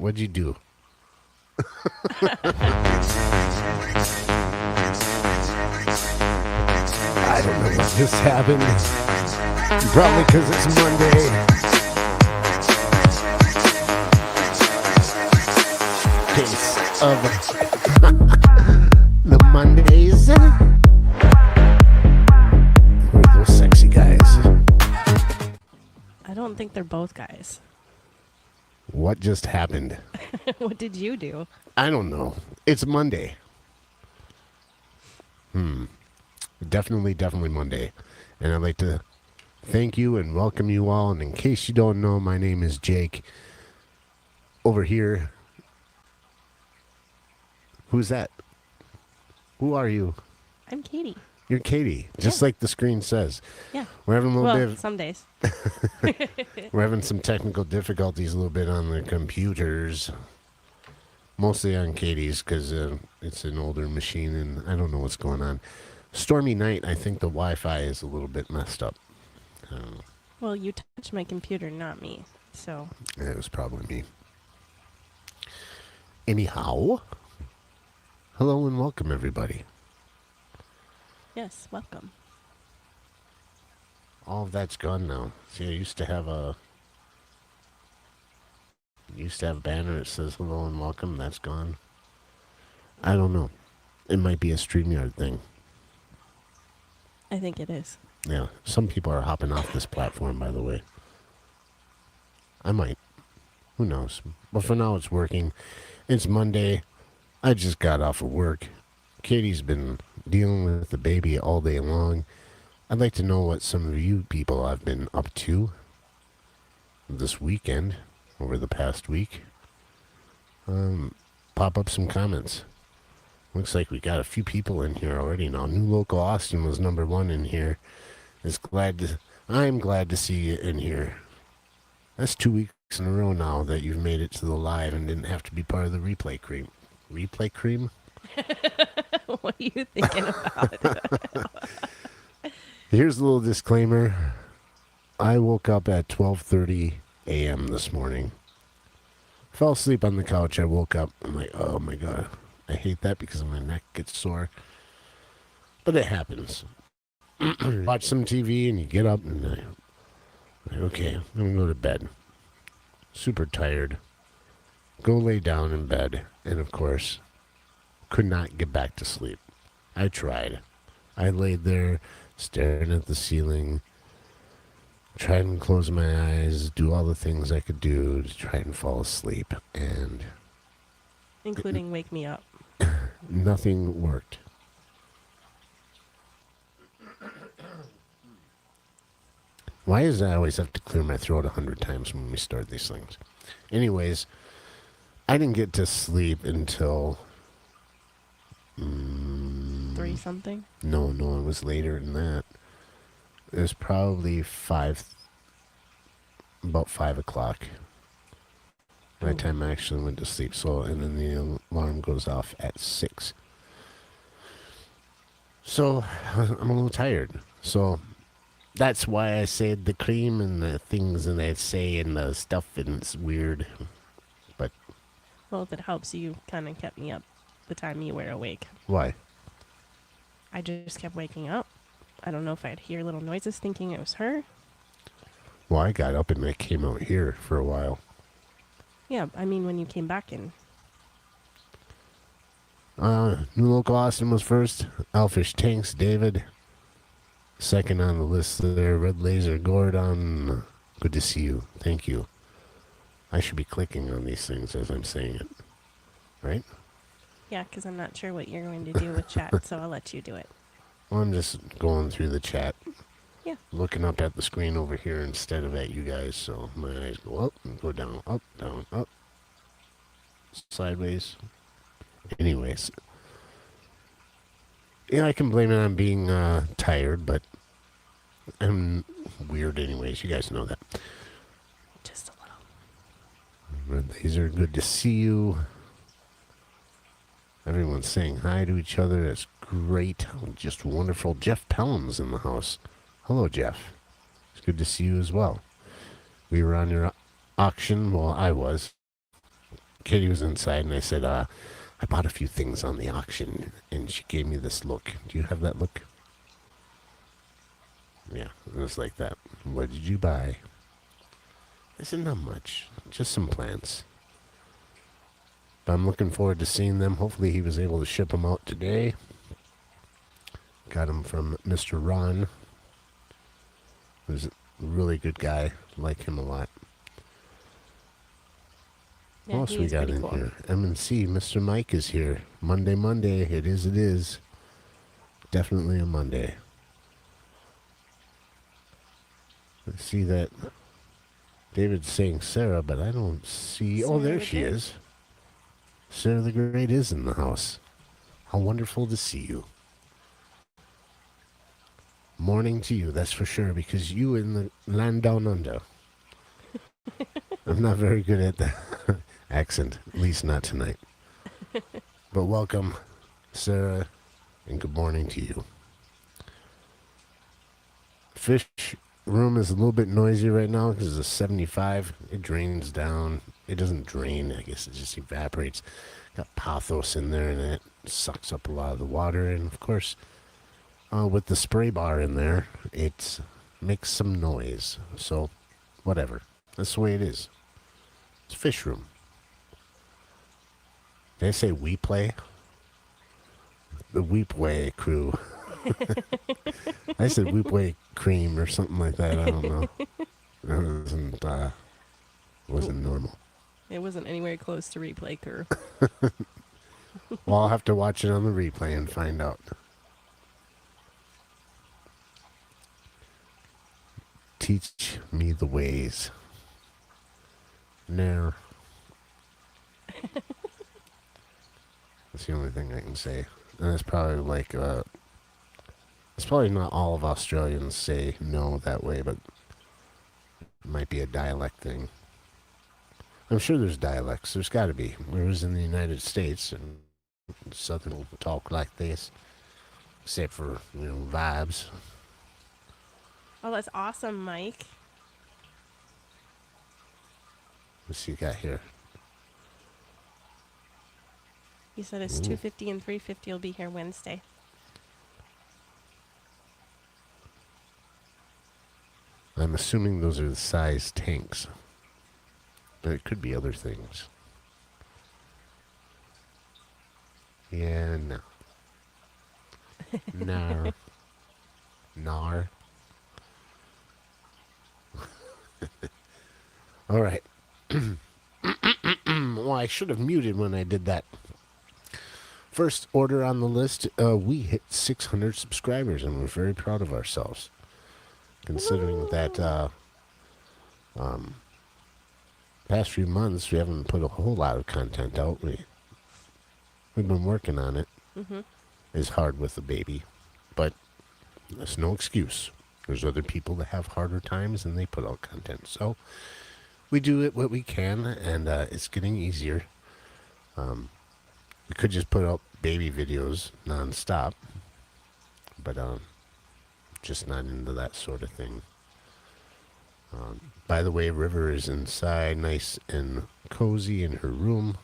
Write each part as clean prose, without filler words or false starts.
What'd you do? I don't know what just happened. Probably because it's Monday. Case of the Mondays. Who are those sexy guys? I don't think they're both guys. What just happened? What did you do? I don't know. It's Monday. Definitely Monday. And I'd like to thank you and welcome you all. And in case you don't know, my name is Jake. Over here. Who's that? Who are you? I'm Katie. You're Katie, just Yeah. like the screen says. Yeah. We're having a little Well, bit some days. we're having some technical difficulties a little bit on the computers. Mostly on Katie's because it's an older machine and I don't know what's going on. Stormy night, I think the Wi-Fi is a little bit messed up. Well, you touched my computer, not me. So, It was probably me. Anyhow, hello and welcome everybody. yes, welcome. All of that's gone now. See, I used to have a banner that says hello and welcome. That's gone. I don't know. It might be a StreamYard thing. I think it is. Yeah, some people are hopping off this platform, by the way. I might. Who knows? But for now, it's working. It's Monday. I just got off of work. Katie's been dealing with the baby all day long. I'd like to know what some of you people have been up to this weekend, over the past week. Pop up some comments. Looks like we got a few people in here already now. New Local Austin was number 1 in here. I'm glad to see you in here. That's 2 weeks in a row now that you've made it to the live and didn't have to be part of the replay cream. Replay cream? What are you thinking about? Here's a little disclaimer. I woke up at 12:30 a.m. this morning. Fell asleep on the couch. I woke up. I'm like, oh my God. I hate that because my neck gets sore. But it happens. Watch some TV and you get up and okay, I'm going to go to bed. Super tired. Go lay down in bed. And of course, could not get back to sleep. I tried. I laid there staring at the ceiling, tried and close my eyes, do all the things I could do to try and fall asleep. And Including wake me up. nothing worked. Why does I always have to clear my throat 100 times when we start these things? Anyways, I didn't get to sleep until... 3 something? No, it was later than that. It was probably about 5 o'clock by the time I actually went to sleep. So, and then the alarm goes off at 6. So, I'm a little tired. So, that's why I said the cream and the things and I say and the stuff and it's weird. But, Well, if it helps, you kind of kept me up the time you were awake. why? I just kept waking up. I don't know if I'd hear little noises thinking it was her. Well, I got up and I came out here for a while. Yeah, I mean when you came back in. New Local Austin was first. Elfish Tanks, David. Second on the list there, Red Laser Gordon. Good to see you. Thank you. I should be clicking on these things as I'm saying it. Right? Yeah, because I'm not sure what you're going to do with chat, so I'll let you do it. Well, I'm just going through the chat. Yeah. Looking up at the screen over here instead of at you guys, so my eyes go up and go down, up, sideways. Anyways. Yeah, I can blame it on being tired, but I'm weird anyways. You guys know that. Just a little. Red Laser, good to see you. Everyone's saying hi to each other. That's great. Just wonderful. Jeff Pelham's in the house. Hello, Jeff. It's good to see you as well. We were on your auction. Well, I was. Katie was inside, and I said, I bought a few things on the auction, and she gave me this look. Do you have that look? Yeah, it was like that. What did you buy? I said, not much, just some plants. But I'm looking forward to seeing them. Hopefully he was able to ship them out today. Got them from Mr. Ron. Who's a really good guy. Like him a lot. Yeah, What else he we is got pretty in cool. here? M&C, Mr. Mike is here. Monday. It is. Definitely a Monday. Let's see that. David's saying Sarah, but I don't see. Oh, Sarah there the she Great. is. Sarah the Great is in the house. How wonderful to see you. Morning to you, that's for sure, because you in the land down under. I'm not very good at the accent, at least not tonight. But welcome, Sarah, and good morning to you. Fish room is a little bit noisy right now because it's 75. It drains down. It doesn't drain, I guess it just evaporates. Got pothos in there, and it sucks up a lot of the water. And of course, with the spray bar in there, it makes some noise. So, whatever. That's the way it is. It's fish room. Did I say we play? The Weepway crew. I said Weepway cream or something like that. I don't know. That wasn't normal. It wasn't anywhere close to replay crew. Well, I'll have to watch it on the replay and find out. Teach me the ways. No. That's the only thing I can say. And it's probably like, it's probably not all of Australians say no that way, but it might be a dialect thing. I'm sure there's dialects. There's got to be. Whereas in the United States, and Southern will talk like this, except for, vibes. Oh, that's awesome, Mike. Let's see what you got here. He said it's Ooh. 250 and 350 will be here Wednesday. I'm assuming those are the size tanks. But it could be other things. Yeah, no. Nar. Nar. All right. Well, I should have muted when I did that. First order on the list, we hit 600 subscribers, and we're very proud of ourselves. Considering that past few months, we haven't put a whole lot of content out. We've been working on it. Mm-hmm. It's hard with the baby, but that's no excuse. There's other people that have harder times, and they put out content. So we do it what we can, and it's getting easier. We could just put out baby videos nonstop, but just not into that sort of thing. By the way, River is inside, nice and cozy in her room.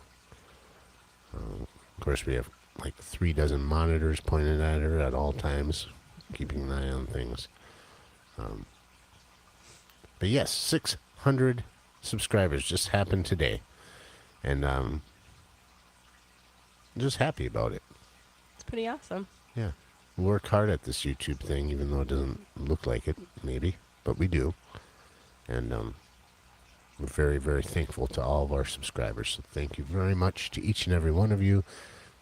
Of course, we have like 3 dozen monitors pointed at her at all times, keeping an eye on things. But yes, 600 subscribers just happened today, and I'm just happy about it. It's pretty awesome. Yeah, we work hard at this YouTube thing, even though it doesn't look like it, maybe, but we do. And we're very, very thankful to all of our subscribers. So thank you very much to each and every one of you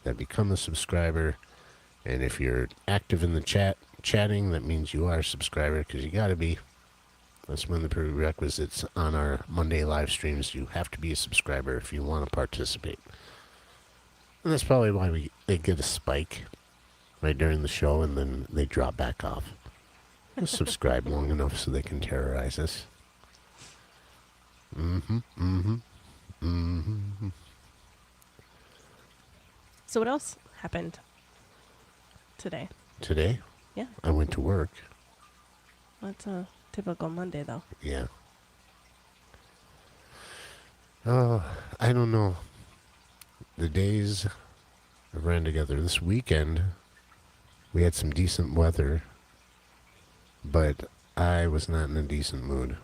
that become a subscriber. And if you're active in the chatting, that means you are a subscriber, because you got to be. That's one of the prerequisites on our Monday live streams. You have to be a subscriber if you want to participate. And that's probably why they get a spike right during the show, and then they drop back off. Just subscribe long enough so they can terrorize us. So what else happened today? Today, Yeah, I went to work. that's a typical Monday, though. Yeah. Oh, I don't know. the days ran together. This weekend, we had some decent weather, but I was not in a decent mood.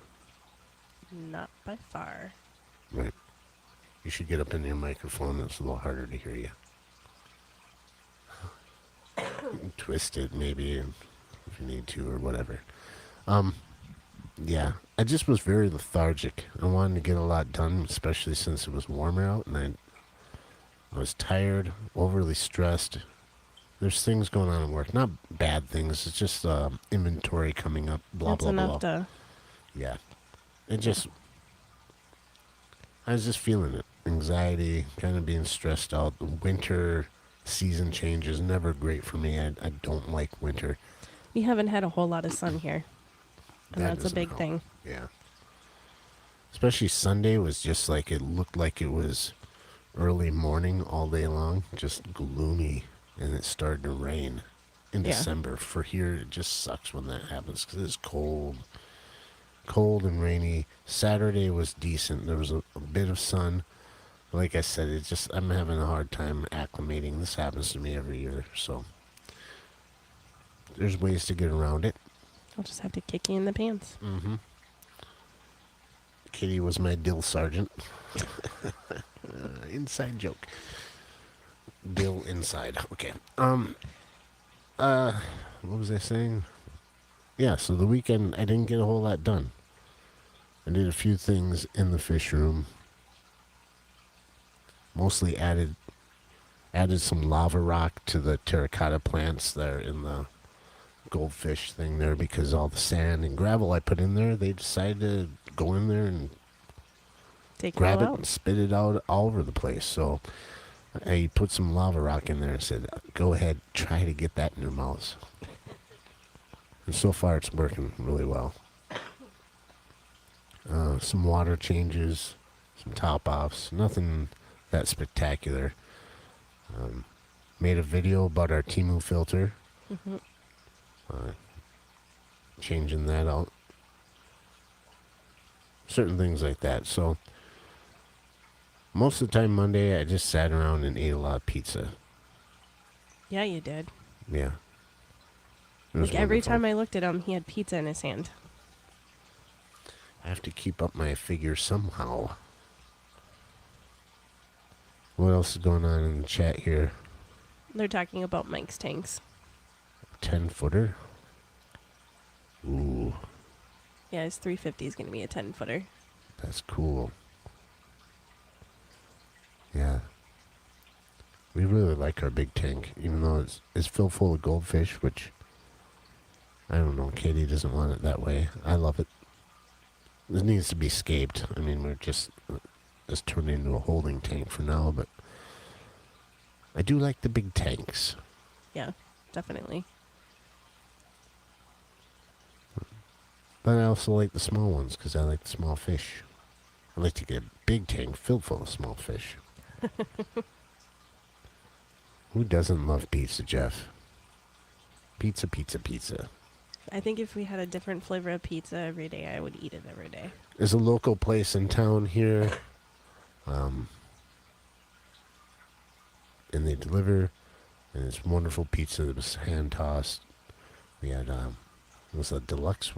Not by far. Right. You should get up in your microphone. It's a little harder to hear you. Twist it, maybe, if you need to, or whatever. Yeah, I just was very lethargic. I wanted to get a lot done, especially since it was warmer out, and I was tired, overly stressed. There's things going on in work, not bad things. It's just inventory coming up, blah, That's blah, enough blah. to. Yeah. It just, I was just feeling it. Anxiety, kind of being stressed out. The winter season change is never great for me. I don't like winter. We haven't had a whole lot of sun here. And That that's a doesn't big help. thing. Yeah. Especially Sunday was just like, it looked like it was early morning all day long, just gloomy, and it started to rain in Yeah. December. For here, it just sucks when that happens because it's cold and rainy. Saturday was decent. There was a bit of sun. Like I said, it's just, I'm having a hard time acclimating. This happens to me every year, so there's ways to get around it. I'll just have to kick you in the pants. Mm-hmm. Kitty was my dill sergeant. Inside joke. Dill inside. Okay. What was I saying? Yeah, so the weekend I didn't get a whole lot done. I did a few things in the fish room. Mostly added some lava rock to the terracotta plants that are in the goldfish thing there, because all the sand and gravel I put in there, they decided to go in there and Take grab it it all and out. spit it out all over the place. So I put some lava rock in there and said, go ahead, try to get that in your mouths. And so far it's working really well. Some water changes, some top offs, nothing that spectacular. Made a video about our Temu filter, Hmm. changing that out. Certain things like that. So most of the time Monday I just sat around and ate a lot of pizza. Yeah, you did. Yeah. It was Like every wonderful. time I looked at him, he had pizza in his hand. I have to keep up my figure somehow. What else is going on in the chat here? They're talking about Mike's tanks. 10-footer? Ooh, Yeah, his 350 is going to be a 10-footer. that's cool. Yeah. We really like our big tank, even though it's filled full of goldfish, which, I don't know, Katie doesn't want it that way. I love it. It needs to be scaped. I mean, we're just turned into a holding tank for now, but I do like the big tanks. Yeah, definitely. But I also like the small ones because I like the small fish. I like to get a big tank filled full of small fish. Who doesn't love pizza, Jeff? Pizza, pizza, pizza. I think if we had a different flavor of pizza every day, I would eat it every day. There's a local place in town here, and they deliver, and it's wonderful pizza that was hand tossed. We had it was a deluxe,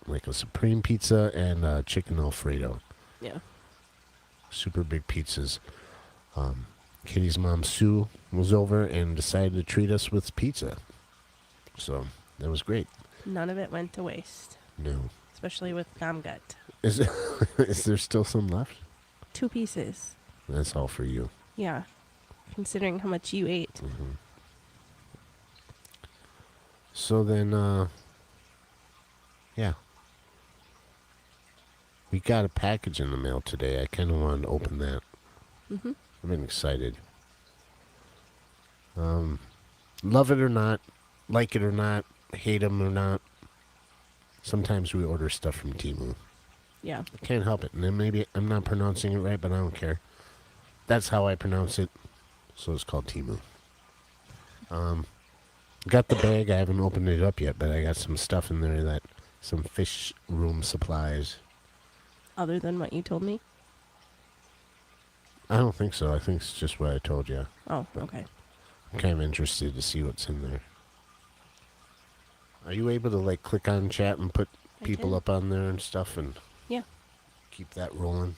like a supreme pizza and chicken Alfredo. Yeah. Super big pizzas. Kitty's mom Sue was over and decided to treat us with pizza, so that was great. None of it went to waste, No, especially with Gamgut. is is there still some left? 2 pieces. That's all for you. Yeah. Considering how much you ate. Mm-hmm. So then, yeah. We got a package in the mail today. I kind of wanted to open that. Hmm. I've been excited. Love it or not, like it or not, hate them or not, sometimes we order stuff from Temu. Yeah. I can't help it. And then maybe I'm not pronouncing it right, but I don't care. That's how I pronounce it. So it's called Temu. Got the bag. I haven't opened it up yet, but I got some stuff in there some fish room supplies. Other than what you told me. I don't think so. I think it's just what I told you. Oh, okay. I'm kind of interested to see what's in there. Are you able to like click on chat and put I people can. up on there and stuff and Yeah. keep that rolling?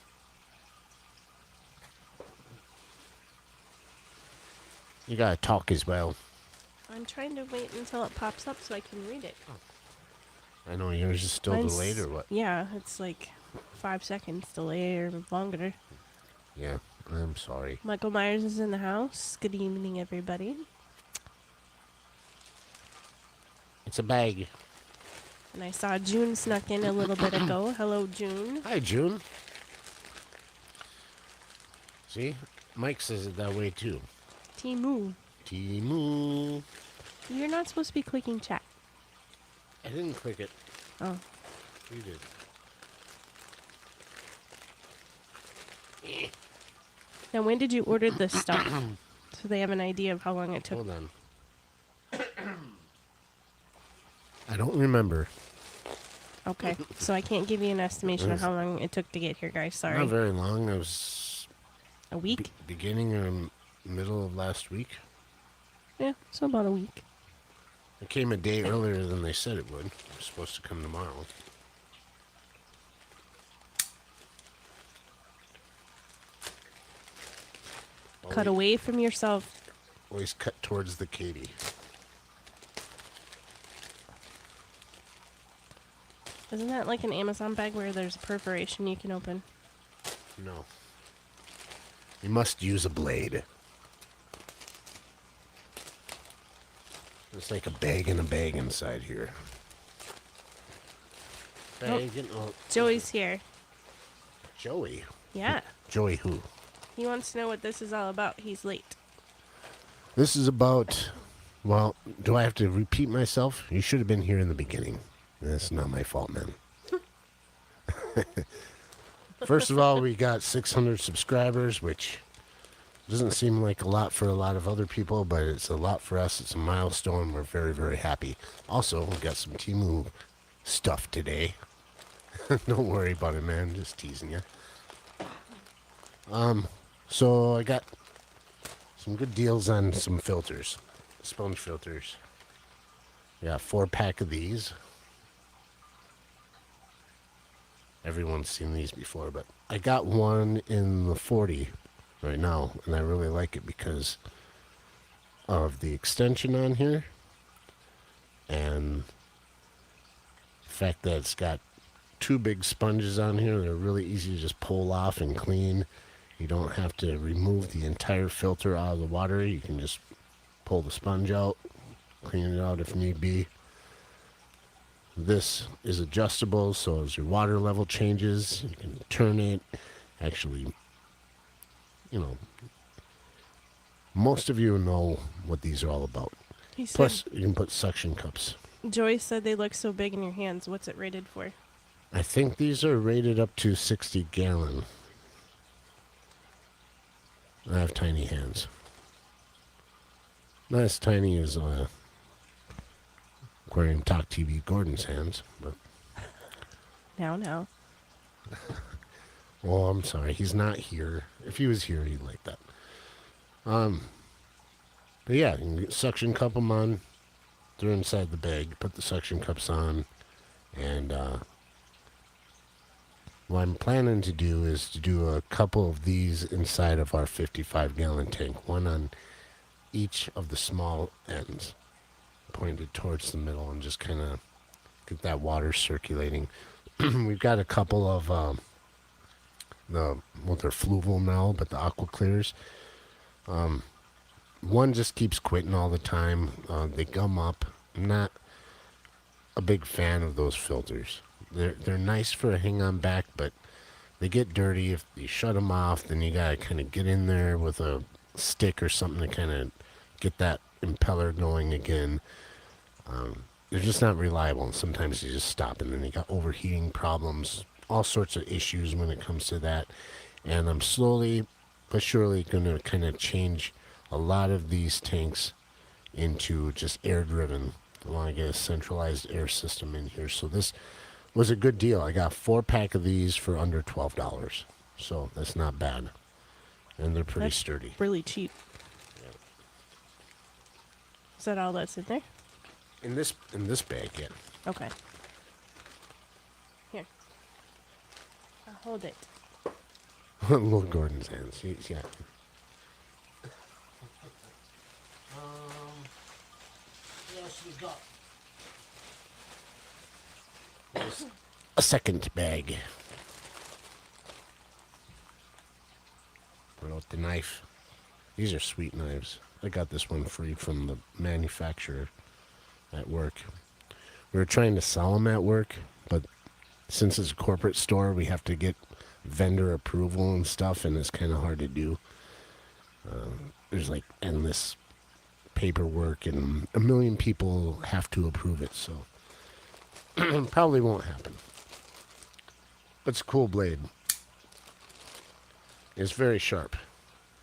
You gotta talk as well. I'm trying to wait until it pops up so I can read it. I know yours is still Mine's- delayed or what? Yeah, it's like 5 seconds delay or longer. Yeah, I'm sorry. Michael Myers is in the house. Good evening, everybody. It's a bag. And I saw June snuck in a little bit ago. Hello, June. Hi, June. See? Mike says it that way too. Timu. Timu. You're not supposed to be clicking chat. I didn't click it. Oh. You did. Now, when did you order this stuff? So they have an idea of how long it took. Hold on. I don't remember. Okay. So I can't give you an estimation of how long it took to get here, guys. Sorry. Not very long. It was A week? beginning or middle of last week. Yeah, so about a week. It came a day earlier than they said it would. It was supposed to come tomorrow. Cut away from yourself. Always cut towards the Katie. Isn't that like an Amazon bag where there's a perforation you can open? No. You must use a blade. It's like a bag and a bag inside here. Bag and Joey's here. Joey. Yeah. Joey who? He wants to know what this is all about. He's late. This is about, well, do I have to repeat myself? You should have been here in the beginning. That's not my fault, man. First of all, we got 600 subscribers, which doesn't seem like a lot for a lot of other people, but it's a lot for us. It's a milestone. We're very, very happy. Also, we got some Temu stuff today. Don't worry about it, man. Just teasing you. So I got some good deals on some filters, sponge filters. I got 4-pack of these. Everyone's seen these before, but I got one in the 40 right now, and I really like it because of the extension on here and the fact that it's got 2 big sponges on here. They're really easy to just pull off and clean. You don't have to remove the entire filter out of the water. You can just pull the sponge out, clean it out if need be. This is adjustable, so as your water level changes, you can turn it. Actually, you know, most of you know what these are all about. He said, Plus, you can put suction cups. Joey said they look so big in your hands. What's it rated for? I think these are rated up to 60 gallon. I have tiny hands. Not as tiny as Aquarium Talk TV Gordon's hands, but Now. oh, I'm sorry, he's not here. If he was here, he'd like that. But yeah, you can get suction cup them on. They're inside the bag. Put the suction cups on, and what I'm planning to do is to do a couple of these inside of our 55-gallon tank, one on each of the small ends, pointed towards the middle, and just kind of get that water circulating. We've got a couple of they're fluval now, but the aqua clears. One just keeps quitting all the time. They gum up. I'm not a big fan of those filters. They're nice for a hang on back, but they get dirty. If you shut them off, then you gotta kind of get in there with a stick or something to kind of get that impeller going again. They're just not reliable, and sometimes you just stop, and then you got overheating problems, all sorts of issues when it comes to that. And I'm slowly but surely going to kind of change a lot of these tanks into just air driven. I want to get a centralized air system in here. So this was a good deal. I got 4-pack of these for under $12. So that's not bad. and they're pretty That's sturdy. really cheap. Is that all that's in there? In this bag, yeah. Okay. Here. I'll hold it. Little Gordon's hands. He's got. Yes, we got. There's a second bag. Put out the knife. These are sweet knives. I got this one free from the manufacturer at work. We were trying to sell them at work, but since it's a corporate store, we have to get vendor approval and stuff, and it's kind of hard to do. There's like endless paperwork, and a million people have to approve it, so probably won't happen. But it's a cool blade. It's very sharp.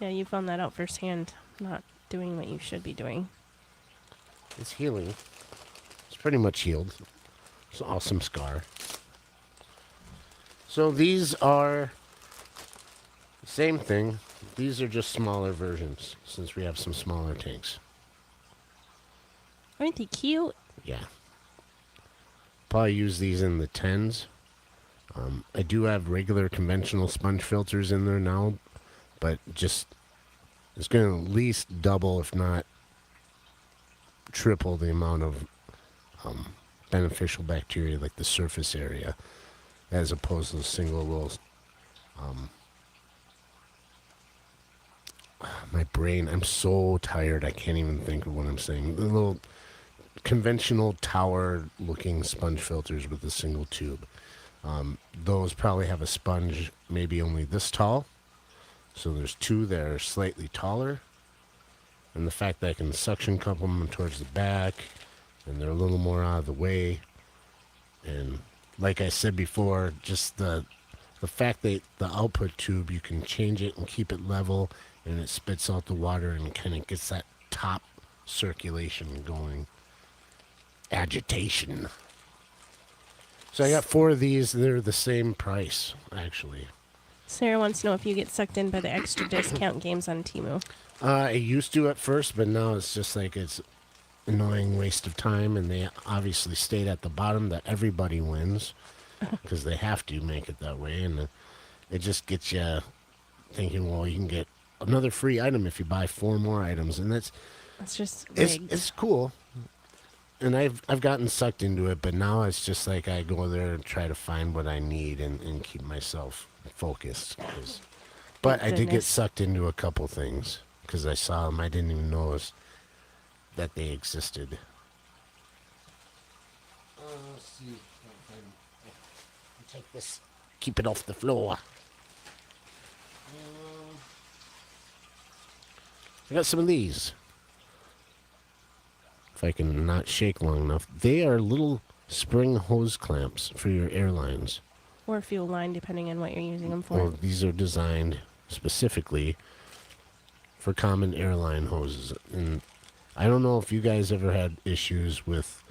Yeah, you found that out firsthand. Not doing what you should be doing. It's healing. It's pretty much healed. It's an awesome scar. So these are the same thing. These are just smaller versions, since we have some smaller tanks. Aren't they cute? Yeah. Probably use these in the 10s. I do have regular conventional sponge filters in there now, but just it's going to at least double, if not triple, the amount of beneficial bacteria, like the surface area, as opposed to the single rolls. My brain, I'm so tired, I can't even think of what I'm saying. The little conventional tower-looking sponge filters with a single tube. Those probably have a sponge maybe only this tall. So there's two that are slightly taller. And the fact that I can suction cup them towards the back, and they're a little more out of the way. And like I said before, just the fact that the output tube, you can change it and keep it level, and it spits out the water and kind of gets that top circulation going. Agitation. So I got 4 of these. They're the same price, actually. Sarah wants to know if you get sucked in by the extra discount games on Temu. I used to at first, but now it's just like it's annoying waste of time, and they obviously stayed at the bottom that everybody wins because they have to make it that way, and it just gets you thinking, well, you can get another free item if you buy 4 more items, and It's just rigged. it's cool. And I've gotten sucked into it, but now it's just like I go there and try to find what I need and keep myself focused. But I did get Goodness. sucked into a couple things because I saw them. I didn't even notice that they existed. Let's see if I can take this, keep it off the floor. I got some of these. If I can not shake long enough. They are little spring hose clamps for your airlines. Or fuel line, depending on what you're using them for. Well, these are designed specifically for common airline hoses. And I don't know if you guys ever had issues with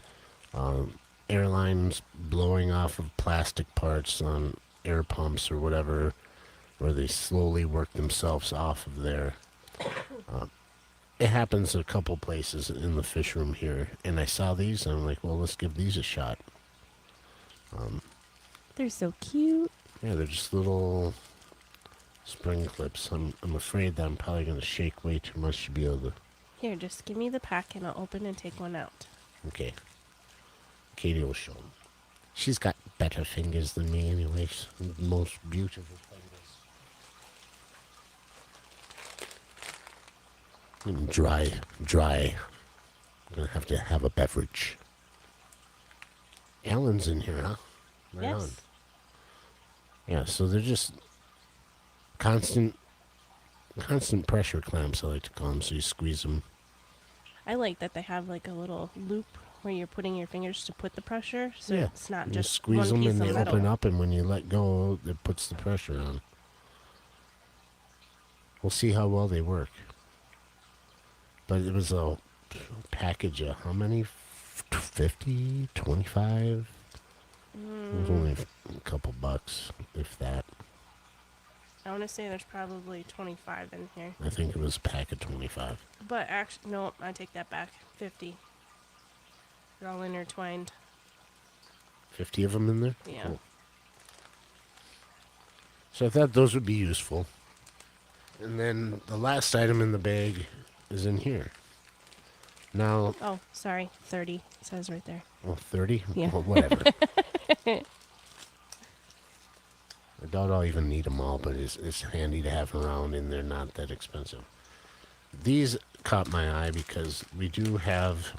airlines blowing off of plastic parts on air pumps or whatever, where they slowly work themselves off of there. It happens a couple places in the fish room here, and I saw these, and I'm like, well, let's give these a shot. They're so cute. Yeah, they're just little spring clips. I'm afraid that I'm probably going to shake way too much to be able to... Here, just give me the pack and I'll open and take one out. Okay. Katie will show them. She's got better fingers than me anyways. Most beautiful fingers. Dry. I'm going to have a beverage. Alan's in here, huh? Right Yes. on. Yeah, so they're just constant pressure clamps, I like to call them, so you squeeze them. I like that they have like a little loop where you're putting your fingers to put the pressure, so Yeah, it's not you just squeeze one them piece and of they metal. open up, and when you let go, it puts the pressure on. We'll see how well they work. But it was a package of how many? 50? 25? It was only a couple bucks, if that. I want to say there's probably 25 in here. I think it was a pack of 25. But actually, no, I take that back. 50. They're all intertwined. 50 of them in there? Yeah. Cool. So I thought those would be useful. And then the last item in the bag is in here. Now, Oh, sorry. 30. It says right there. well, 30? Yeah. Well, whatever. I doubt I'll even need them all, but it's handy to have around, and they're not that expensive. These caught my eye because we do have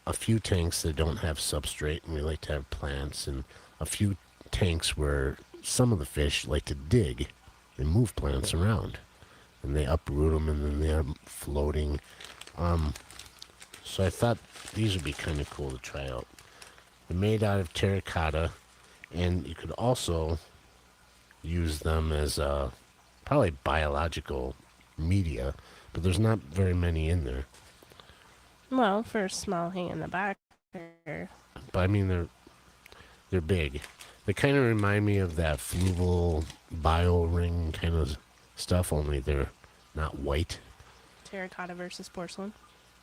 a few tanks that don't have substrate, and we like to have plants, and a few tanks where some of the fish like to dig and move plants around, and they uproot them, and then they're floating. So I thought these would be kind of cool to try out. They're made out of terracotta, and you could also use them as probably biological media, but there's not very many in there. Well, for a small hang in the back. But I mean, they're big. They kind of remind me of that fluval bio ring kind of stuff, only they're not white. Terracotta versus porcelain.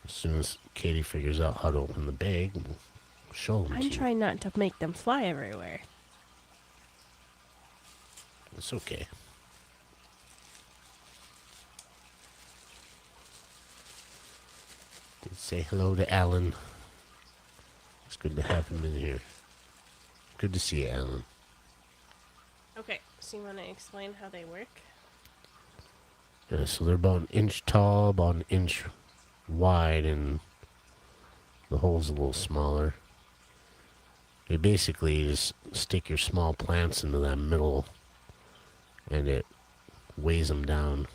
As soon as Katie figures out how to open the bag, we'll show them to I'm you. trying not to make them fly everywhere. It's okay. Say hello to Alan. It's good to have him in here. Good to see you, Alan. Okay, so you want to explain how they work? Yeah, so they're about an inch tall, about an inch wide, and the hole's a little smaller. You basically just stick your small plants into that middle, and it weighs them down.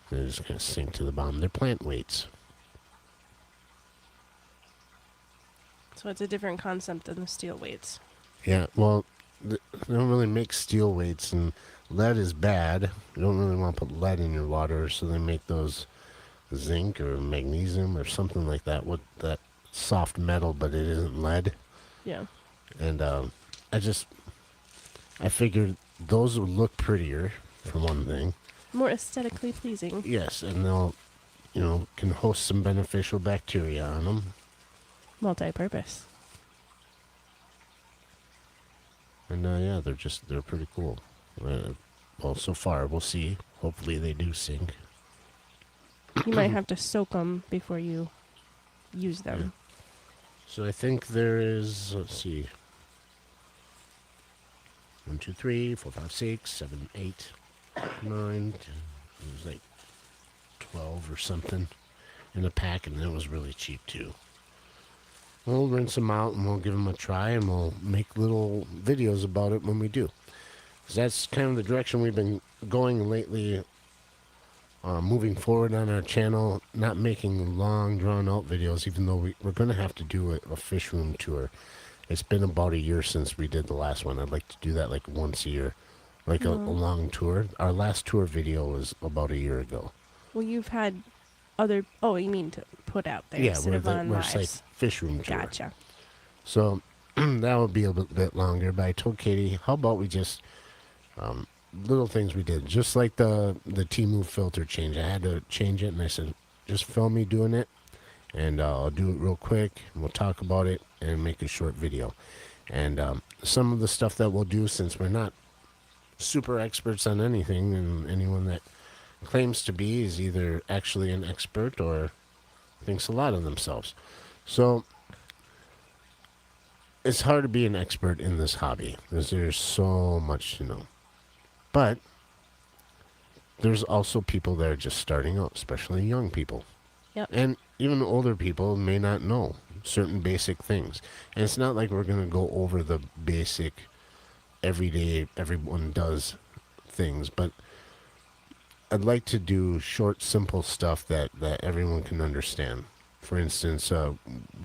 They're just going to sink to the bottom. They're plant weights. So it's a different concept than the steel weights. Yeah, well, they don't really make steel weights, and lead is bad. You don't really want to put lead in your water, so they make those zinc or magnesium or something like that with that soft metal, but it isn't lead. Yeah. And I figured those would look prettier, for one thing. More aesthetically pleasing. Yes, and they'll, can host some beneficial bacteria on them. Multi-purpose. And yeah, they're pretty cool. Well, so far, we'll see. Hopefully they do sink. You might have to soak them before you use them. So I think there is, let's see, 1, 2, 3, 4, 5, 6, 7, 8, 9, 10. It was like 12 or something in a pack, and it was really cheap too. We'll rinse them out and we'll give them a try, and we'll make little videos about it when we do. 'Cause that's kind of the direction we've been going lately, moving forward on our channel, not making long, drawn-out videos, even though we're going to have to do a fish room tour. It's been about a year since we did the last one. I'd like to do that like once a year, like a long tour. Our last tour video was about a year ago. Well, you've had other... Oh, you mean to put out there Yeah, instead of on it's like lives. fish room tour. Gotcha. So that would be a bit longer, but I told Katie, how about we just little things we did, just like the Temu filter change. I had to change it, and I said, just film me doing it, and I'll do it real quick, and we'll talk about it and make a short video. And some of the stuff that we'll do, since we're not super experts on anything, and anyone that claims to be is either actually an expert or thinks a lot of themselves. So it's hard to be an expert in this hobby because there's so much to know. But there's also people that are just starting out, especially young people. Yep. And even older people may not know certain basic things. And it's not like we're going to go over the basic, everyday, everyone does things. But I'd like to do short, simple stuff that everyone can understand. For instance,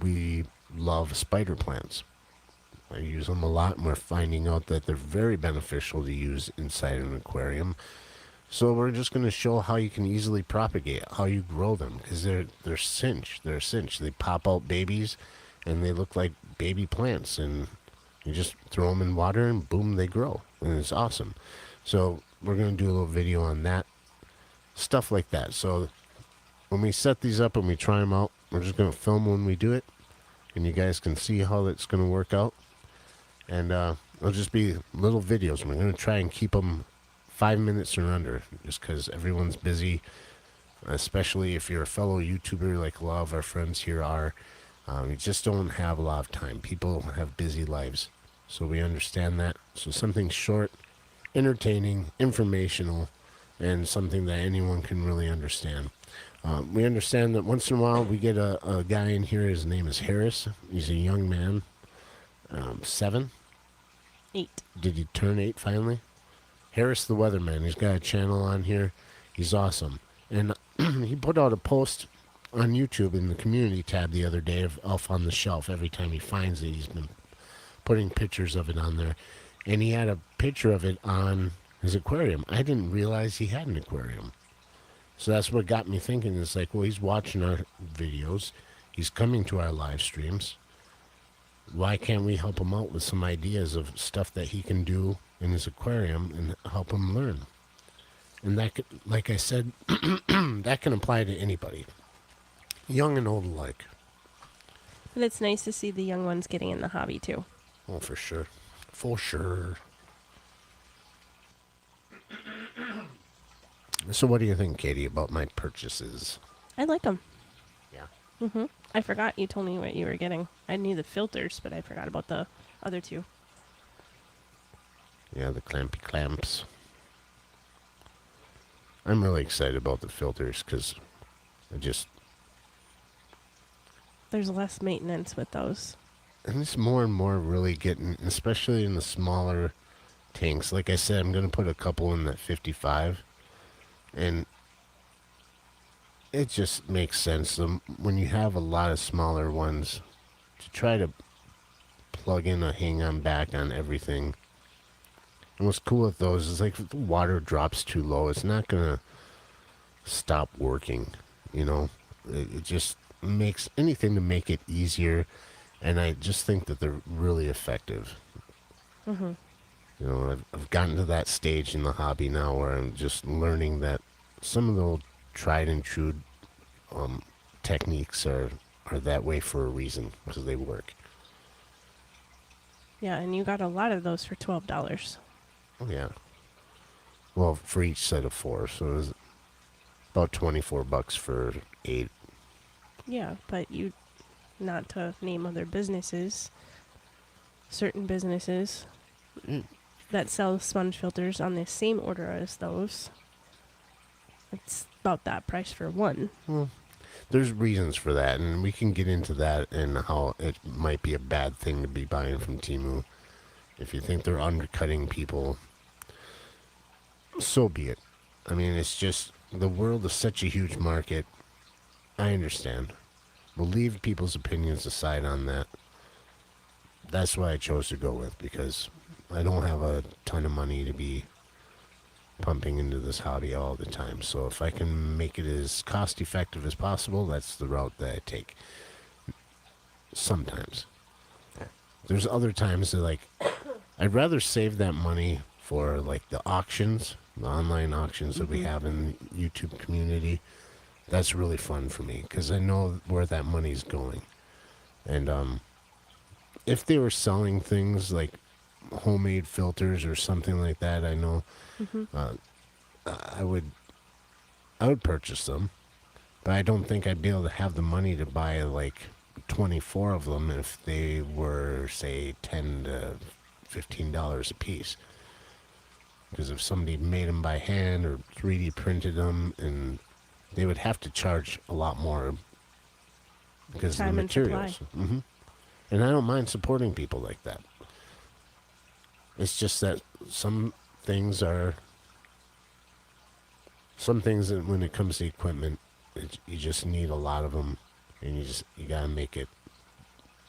we love spider plants. I use them a lot, and we're finding out that they're very beneficial to use inside an aquarium. So we're just going to show how you can easily propagate, how you grow them, because they're cinch. They're cinch. They pop out babies, and they look like baby plants, and you just throw them in water, and boom, they grow. and it's awesome. So we're going to do a little video on that, stuff like that. So when we set these up and we try them out, we're just going to film when we do it, and you guys can see how it's going to work out. And it'll just be little videos. We're going to try and keep them 5 minutes or under, just because everyone's busy, especially if you're a fellow YouTuber like a lot of our friends here are. You just don't have a lot of time. People have busy lives, so we understand that. So something short, entertaining, informational, and something that anyone can really understand. We understand that once in a while we get a guy in here. His name is Harris. He's a young man, 7. 8. Did he turn 8 finally? Harris the Weatherman. He's got a channel on here. He's awesome. And he put out a post on YouTube in the community tab the other day of Elf on the Shelf. Every time he finds it, he's been putting pictures of it on there. And he had a picture of it on his aquarium. I didn't realize he had an aquarium. So that's what got me thinking. It's like, well, he's watching our videos. He's coming to our live streams. Why can't we help him out with some ideas of stuff that he can do in his aquarium and help him learn? And that could, like I said, that can apply to anybody, young and old alike. But it's nice to see the young ones getting in the hobby too. Oh, for sure. For sure. So what do you think, Katie, about my purchases? I like them. Yeah. I forgot you told me what you were getting. I knew the filters, but I forgot about the other 2. Yeah, the clampy clamps. I'm really excited about the filters because There's less maintenance with those. and it's more and more really getting, especially in the smaller tanks. Like I said, I'm going to put a couple in that 55. And it just makes sense when you have a lot of smaller ones to try to plug in a hang-on back on everything. And what's cool with those is like if the water drops too low, it's not going to stop working, you know. It just makes anything to make it easier, and I just think that they're really effective. You know, I've gotten to that stage in the hobby now where I'm just learning that some of the old tried and true techniques are that way for a reason, because they work. Yeah, and you got a lot of those for $12. Oh, yeah. Well, for each set of 4, so it was about $24 for 8. Yeah, but not to name other businesses, certain businesses that sell sponge filters on the same order as those, it's about that price for one. There's reasons for that, and we can get into that and how it might be a bad thing to be buying from Temu. If you think they're undercutting people, so be it. I mean, it's just, the world is such a huge market. I understand. We'll leave people's opinions aside on that. That's what I chose to go with, because I don't have a ton of money to be pumping into this hobby all the time. So if I can make it as cost effective as possible, that's the route that I take. Sometimes. There's other times that, like, I'd rather save that money for like the auctions, the online auctions that we have in the YouTube community. That's really fun for me because I know where that money's going. And if they were selling things like homemade filters or something like that, I know I would purchase them, but I don't think I'd be able to have the money to buy like 24 of them if they were, say, $10 to $15 a piece. Because if somebody made them by hand or 3D printed them, and they would have to charge a lot more because of the Time and materials. And I don't mind supporting people like that. It's just that some things that when it comes to equipment, you just need a lot of them, and you gotta make it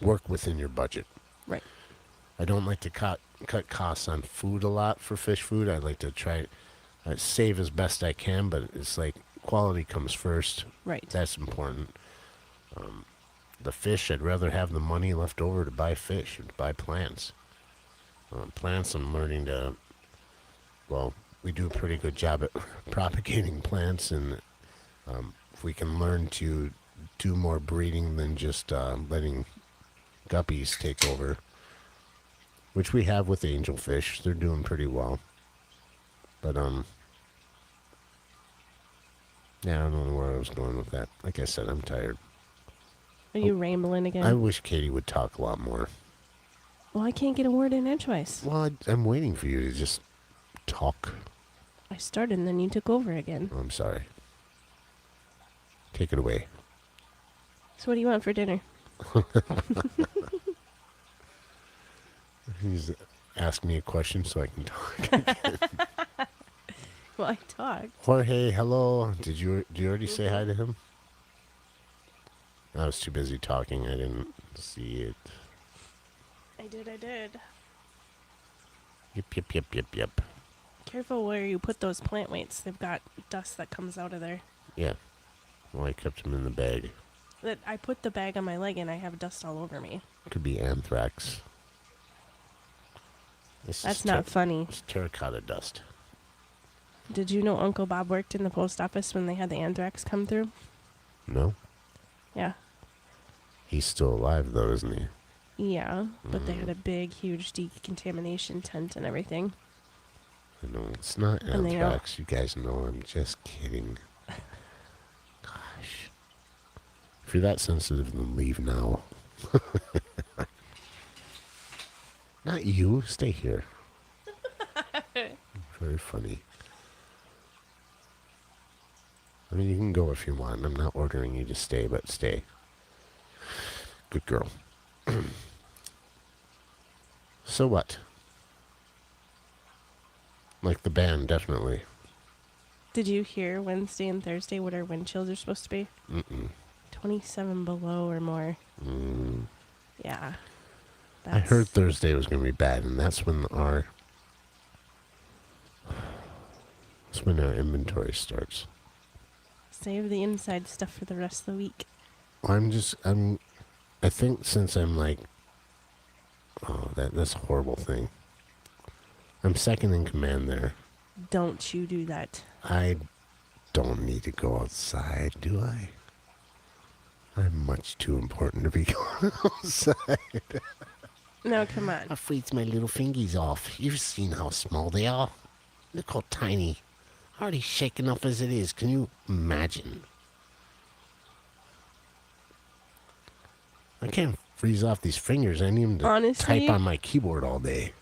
work within your budget. Right. I don't like to cut costs on food a lot for fish food. I like to try save as best I can, but it's like quality comes first. Right. That's important. The fish, I'd rather have the money left over to buy fish or to buy plants. Plants, I'm learning to well, we do a pretty good job at propagating plants, and if we can learn to do more breeding than just letting guppies take over, which we have with angelfish, they're doing pretty well. But yeah, I don't know where I was going with that. Like I said, I'm tired. Are you rambling again? I wish Katie would talk a lot more. Well, I can't get a word in edgewise. Well, I'm waiting for you to just talk. I started and then you took over again. Oh, I'm sorry. Take it away. So what do you want for dinner? He's asked me a question so I can talk. Well, I talked. Jorge, hello. Did you already say hi to him? I was too busy talking. I didn't see it. I did. Yep. Careful where you put those plant weights. They've got dust that comes out of there. Yeah. Well, I kept him in the bag. That I put the bag on my leg and I have dust all over me. Could be anthrax. That's not funny. It's terracotta dust. Did you know Uncle Bob worked in the post office when they had the anthrax come through? No? Yeah. He's still alive, though, isn't he? Yeah, but they had a big, huge decontamination tent and everything. I know. It's not And they anthrax. You guys know I'm just kidding. Gosh. If you're that sensitive, then leave now. Not you. Stay here. Very funny. I mean, you can go if you want. I'm not ordering you to stay, but stay. Good girl. So what? Like the band, definitely. Did you hear Wednesday and Thursday what our wind chills are supposed to be? 27 below or more. Yeah. I heard Thursday was going to be bad, and that's when our inventory starts. Save the inside stuff for the rest of the week. I think since I'm like, oh, that's a horrible thing. I'm second in command there. Don't you do that. I don't need to go outside, do I? I'm much too important to be going outside. No, come on. I freeze my little fingies off. You've seen how small they are. Look how tiny. Already shaken up as it is. Can you imagine? I can't freeze off these fingers. I need them to Honestly, type on my keyboard all day.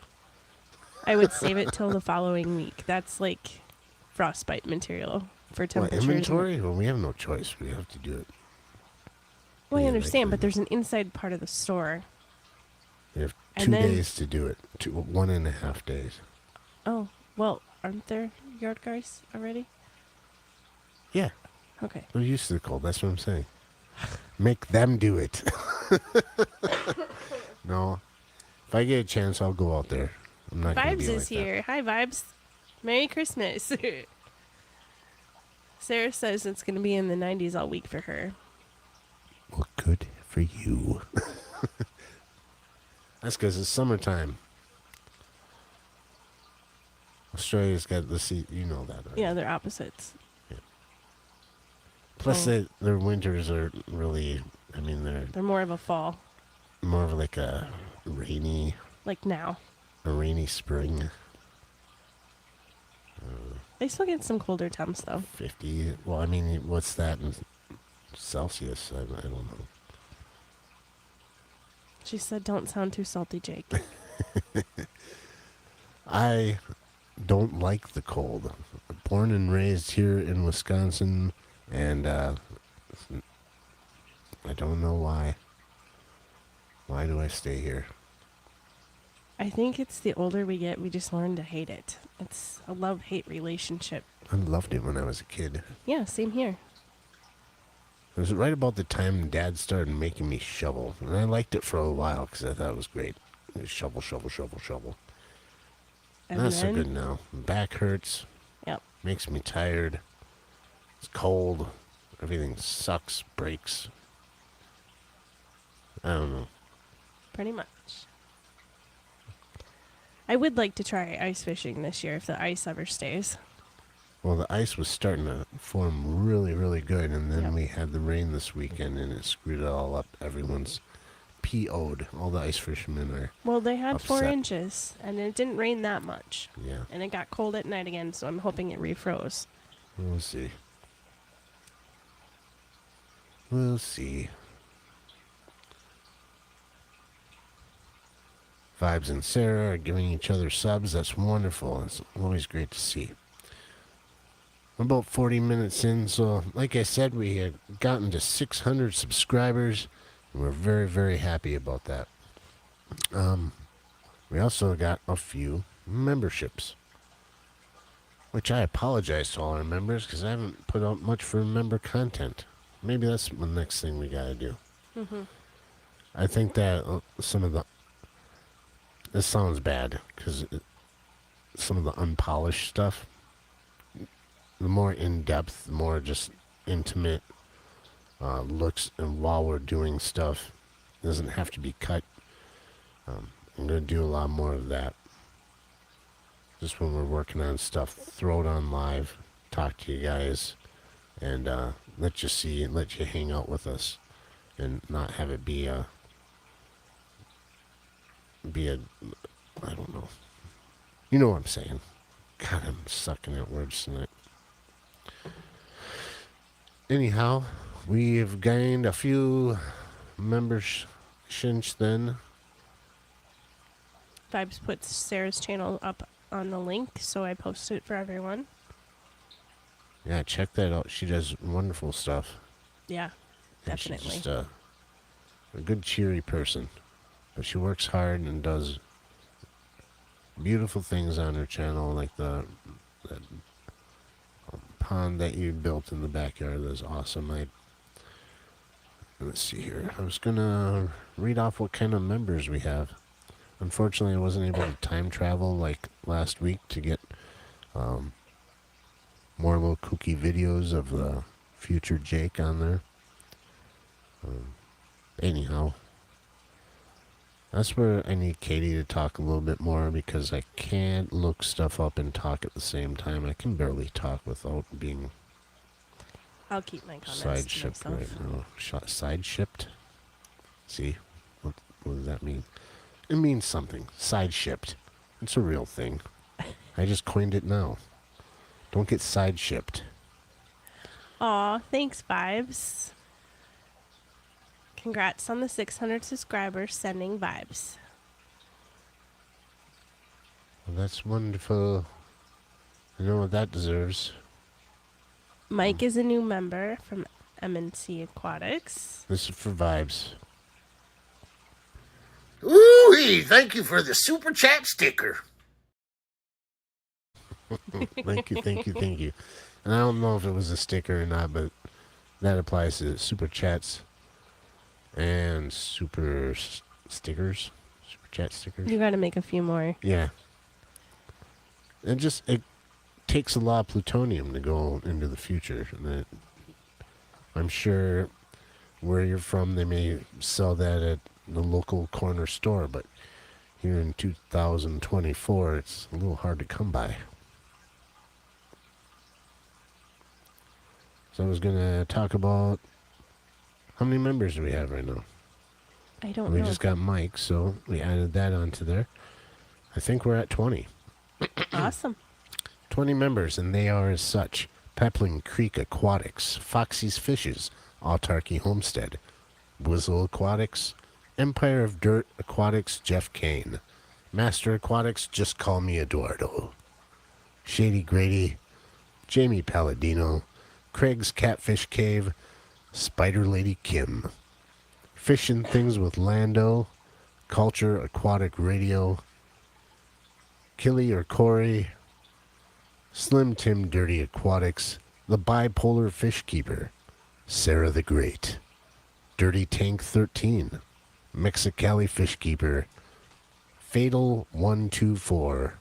I would save it till the following week. That's like frostbite material for What, temperatures. inventory? Well, we have no choice. We have to do it. Well, I Yeah, understand, like but there's an inside part of the store. We have And 2 then- days to do it. 1.5 days. Oh, well, aren't there yard guys already? Yeah, Okay. they're used to the cold. That's what I'm saying. Make them do it. No. If I get a chance, I'll go out there. I'm not gonna Vibes be is like that. here. Hi, Vibes. Merry Christmas. Sarah says it's going to be in the 90s all week for her. Well, good for you. That's because it's summertime. Australia's got the sea. You know that, right? Yeah, they're opposites. Plus, Oh. their winters are really. I mean, they're They're more of a fall, more of like a rainy like now. spring. They still get some colder temps, though. 50. Well, I mean, what's that in Celsius? I don't know. She said, don't sound too salty, Jake. I don't like the cold. Born and raised here in Wisconsin, and I don't know why. Why do I stay here? I think it's the older we get, we just learn to hate it. It's a love-hate relationship. I loved it when I was a kid. Yeah, same here. It was right about the time Dad started making me shovel, and I liked it for a while because I thought it was great. Shovel, shovel, shovel, shovel. And Not so then, good now. Back hurts. Yep. Makes me tired. It's cold. Everything sucks, breaks. I don't know. pretty much. I would like to try ice fishing this year if the ice ever stays. Well, the ice was starting to form really, really good, and then Yep. we had the rain this weekend, and it screwed it all up. Everyone's PO'd. All the ice fishermen are, Well, they had 4 Upset. inches, and it didn't rain that much. yeah. And it got cold at night again, so I'm hoping it refroze. We'll see. We'll see. Vibes and Sarah are giving each other subs. That's wonderful. It's always great to see. We're about 40 minutes in, so like I said, we had gotten to 600 subscribers, and we're very, very happy about that. We also got a few memberships, which I apologize to all our members because I haven't put out much for member content. Maybe that's the next thing we gotta do. I think that some of the, this sounds bad because some of the unpolished stuff, the more in-depth, the more just intimate looks, and while we're doing stuff, it doesn't have to be cut. I'm going to do a lot more of that. Just when we're working on stuff, throw it on live, talk to you guys, and let you see and let you hang out with us, and not have it be a, I don't know. You know what I'm saying. God, I'm sucking at words tonight. Anyhow, we've gained a few members since then. Vibes puts Sarah's channel up on the link, so I posted it for everyone. Yeah, check that out. She does wonderful stuff. Yeah, And she's definitely. just a good, cheery person. But she works hard and does beautiful things on her channel, like the pond that you built in the backyard. That's awesome. Let's see here. I was gonna read off what kind of members we have. Unfortunately, I wasn't able to time travel like last week to get more little kooky videos of the future Jake on there. Anyhow, that's where I need Katie to talk a little bit more because I can't look stuff up and talk at the same time. I can barely talk without being I'll keep my comments side to shipped myself. right now. Side shipped? See? What does that mean? It means something. Side shipped. It's a real thing. I just coined it now. Don't get side shipped. Aw, thanks, Vibes. Congrats on the 600 subscribers, sending vibes. Well, that's wonderful. I know what that deserves. Mike is a new member from MNC Aquatics. This is for vibes. Ooh, thank you for the super chat sticker. Thank you, thank you, thank you. And I don't know if it was a sticker or not, but that applies to super chats and super stickers. Super chat stickers. You gotta make a few more. Yeah. It takes a lot of plutonium to go into the future. And I'm sure where you're from, they may sell that at the local corner store, but here in 2024, it's a little hard to come by. So I was going to talk about how many members do we have right now? I don't We know. just got Mike, so we added that onto there. I think we're at 20. Awesome. 20 members, and they are as such: Pepling Creek Aquatics, Foxy's Fishes, Autarky Homestead, Whizzle Aquatics, Empire of Dirt Aquatics, Jeff Kane, Master Aquatics, Just Call Me Eduardo, Shady Grady, Jamie Palladino, Craig's Catfish Cave, Spider Lady Kim, Fishing Things with Lando, Culture Aquatic Radio, Killy or Corey, Slim Tim Dirty Aquatics, The Bipolar Fish Keeper, Sarah the Great, Dirty Tank 13, Mexicali Fish Keeper, Fatal 124,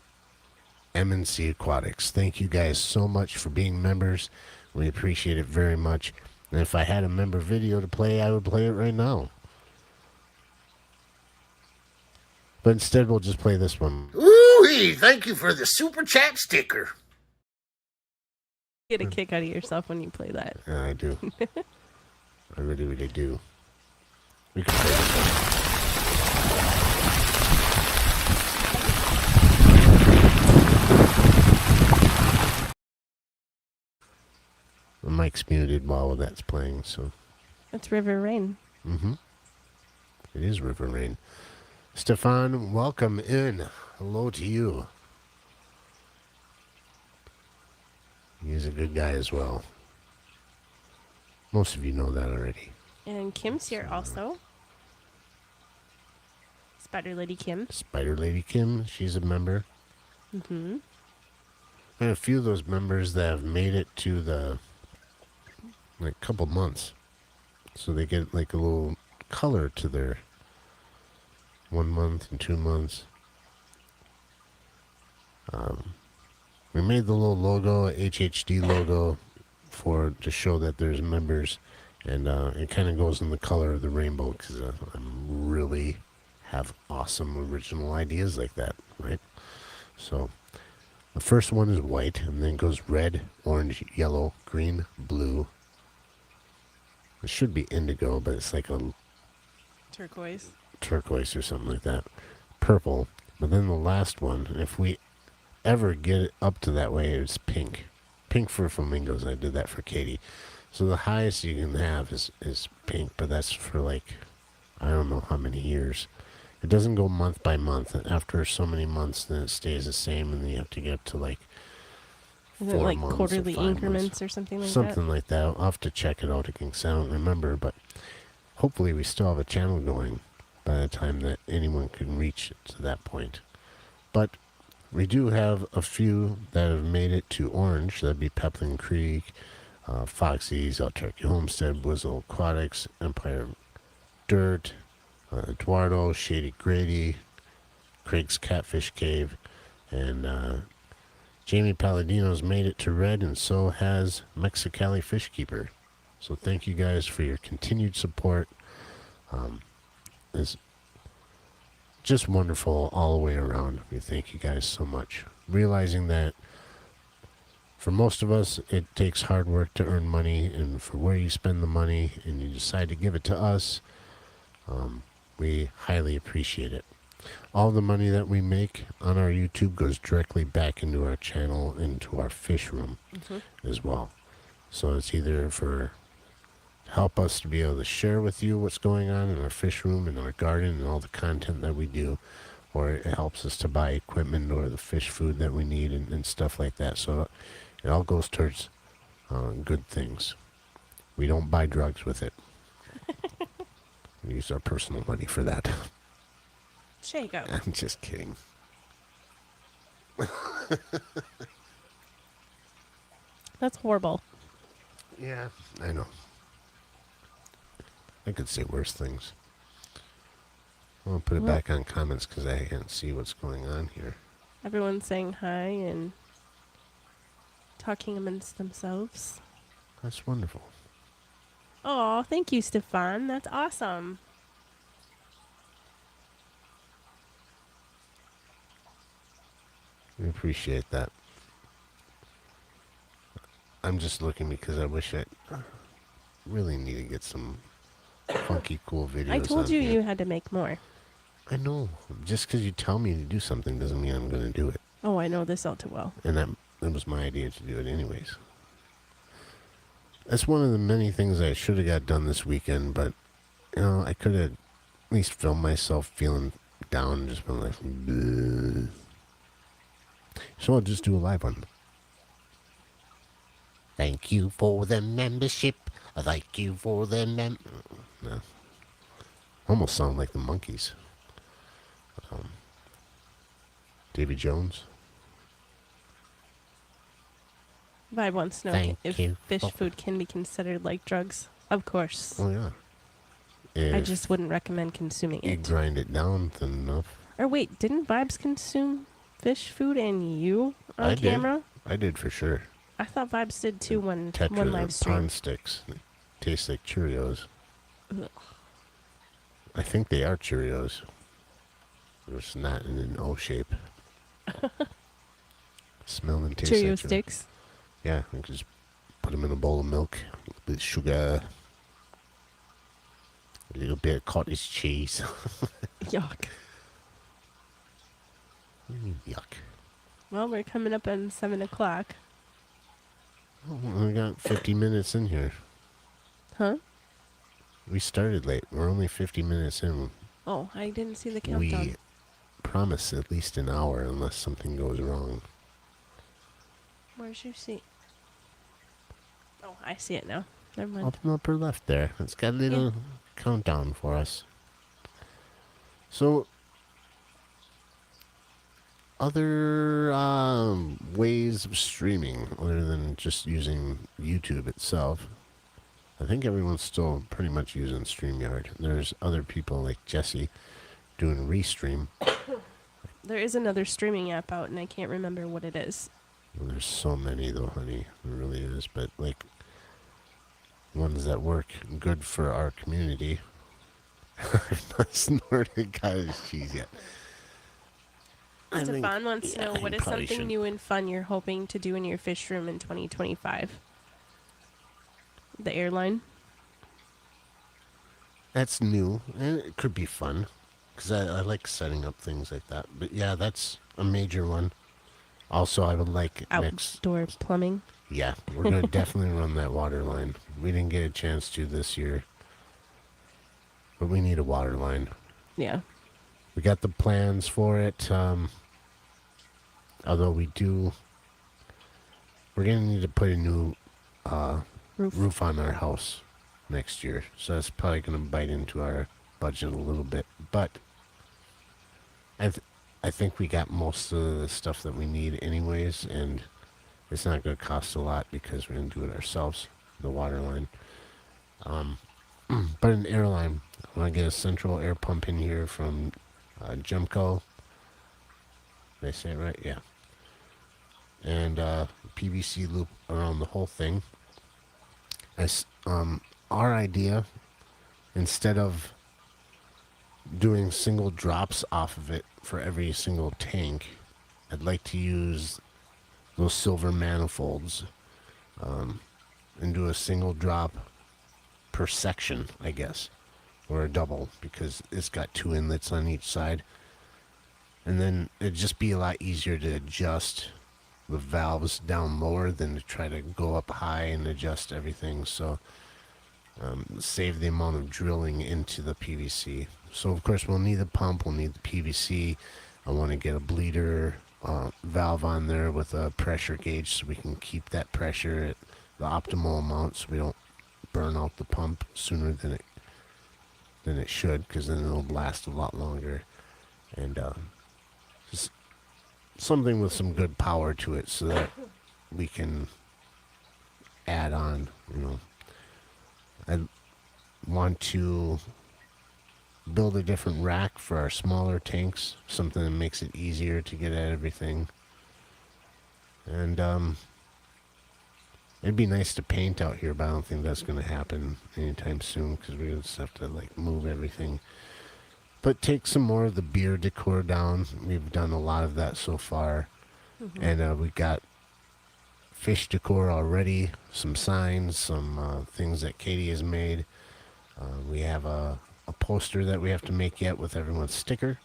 MNC Aquatics. Thank you guys so much for being members. We appreciate it very much. And if I had a member video to play, I would play it right now. But instead, we'll just play this one. Ooh, Gee, thank you for the super chat sticker. Get a kick out of yourself when you play that. Yeah, I do. I really, really do. We can play this one. The mic's muted while that's playing, so. It's River Rain. Mm-hmm. It is River Rain. Stefan, welcome in. Hello to you. He's a good guy as well. Most of you know that already. And Kim's here also. Spider Lady Kim. Spider Lady Kim, she's a member. Mm-hmm. And a few of those members that have made it to the couple months. So they get like a little color to their 1 month and 2 months. We made the little logo, HHD logo, to show that there's members, and it kind of goes in the color of the rainbow because I really have awesome original ideas like that, right? So the first one is white, and then it goes red, orange, yellow, green, blue. It should be indigo, but it's like a Turquoise. turquoise or something like that. Purple. But then the last one, if we ever get it up to that way, it's pink. Pink for flamingos. I did that for Katie. So the highest you can have is pink, but that's for I don't know how many years. It doesn't go month by month. After so many months, then it stays the same, and then you have to get up to Is it 4 like months or quarterly 5 increments months. or something like that? Something like that. I'll have to check it out again because I don't remember, but hopefully we still have a channel going by the time that anyone can reach to that point. But we do have a few that have made it to orange. That'd be Peplin Creek, Foxy's, El Turkey Homestead, Wizzle Aquatics, Empire Dirt, Eduardo, Shady Grady, Craig's Catfish Cave, and Jamie Palladino's made it to red, and so has Mexicali Fishkeeper. So thank you guys for your continued support. It's just wonderful all the way around. We thank you guys so much. Realizing that for most of us, it takes hard work to earn money, and for where you spend the money and you decide to give it to us, we highly appreciate it. All the money that we make on our YouTube goes directly back into our channel, into our fish room as well. So it's either for help us to be able to share with you what's going on in our fish room and our garden and all the content that we do, or it helps us to buy equipment or the fish food that we need and stuff like that. So it all goes towards good things. We don't buy drugs with it. We use our personal money for that. Shake up. I'm just kidding. That's horrible. Yeah, I know. I could say worse things. I'll put it Well- back on comments because I can't see what's going on here. Everyone's saying hi and talking amongst themselves. That's wonderful. Oh, thank you, Stefan. That's awesome. We appreciate that. I'm just looking because I wish I really need to get some funky, cool videos. I told on you here. you had to make more. I know. Just because you tell me to do something doesn't mean I'm going to do it. Oh, I know this all too well. And that was my idea to do it anyways. That's one of the many things I should have got done this weekend, but, I could have at least filmed myself feeling down and just been like, bleh. So I'll just do a live one. Thank you for the membership. Thank you for the No. Almost sound like the Monkees. Davy Jones. Vibe wants to know Thank if you. fish Oh. food can be considered like drugs. Of course. Oh, yeah. I If just wouldn't recommend consuming you it. grind it down thin enough. Or wait, didn't Vibes consume fish food and you on I did. camera? I did for sure. I thought Vibes did too one Tetra live stream. Pond sticks. They taste like Cheerios. Ugh. I think they are Cheerios. It's not in an O shape. Smell and taste Cheerio like sticks. Yeah, I can just put them in a bowl of milk with sugar, a little bit of cottage cheese. Yuck. Yuck. Well, we're coming up on 7 o'clock. Oh, we got 50 minutes in here. Huh? We started late. We're only 50 minutes in. Oh, I didn't see the countdown. We promise at least an hour unless something goes wrong. Where's your seat? Oh, I see it now. Never mind. Up in the upper left there. It's got a little countdown for us. So, other ways of streaming other than just using YouTube itself. I think everyone's still pretty much using StreamYard. There's other people like Jesse doing Restream. There is another streaming app out, and I can't remember what it is. Well, there's so many though, honey. There really is. But like ones that work good for our community. I've not snorted cottage cheese yet. I think- Stefan wants to know, I what is probably something should. new and fun you're hoping to do in your fish room in 2025? The airline? That's new, and it could be fun, because I like setting up things like that. But yeah, that's a major one. Also, I would like next. Outdoor plumbing? Yeah, we're gonna definitely run that water line. We didn't get a chance to this year, but we need a water line. Yeah. We got the plans for it. Although we're gonna need to put a new roof on our house next year, so that's probably gonna bite into our budget a little bit. But I think we got most of the stuff that we need anyways, and it's not gonna cost a lot because we're gonna do it ourselves. The water line, but an airline. I want to get a central air pump in here from Gemco. Did I say it right? Yeah. And PVC loop around the whole thing. Our idea, instead of doing single drops off of it for every single tank, I'd like to use those silver manifolds and do a single drop per section, I guess, or a double, because it's got 2 inlets on each side. And then it'd just be a lot easier to adjust the valves down lower than to try to go up high and adjust everything. So save the amount of drilling into the PVC. So of course we'll need the pump, we'll need the PVC. I want to get a bleeder valve on there with a pressure gauge so we can keep that pressure at the optimal amount so we don't burn out the pump sooner than it should, because then it'll last a lot longer. And just something with some good power to it so that we can add on, I want to build a different rack for our smaller tanks, something that makes it easier to get at everything. And it'd be nice to paint out here, but I don't think that's going to happen anytime soon because we just have to move everything. But take some more of the beer decor down. We've done a lot of that so far. Mm-hmm. And we got fish decor already, some signs, some things that Katie has made. We have a poster that we have to make yet with everyone's sticker.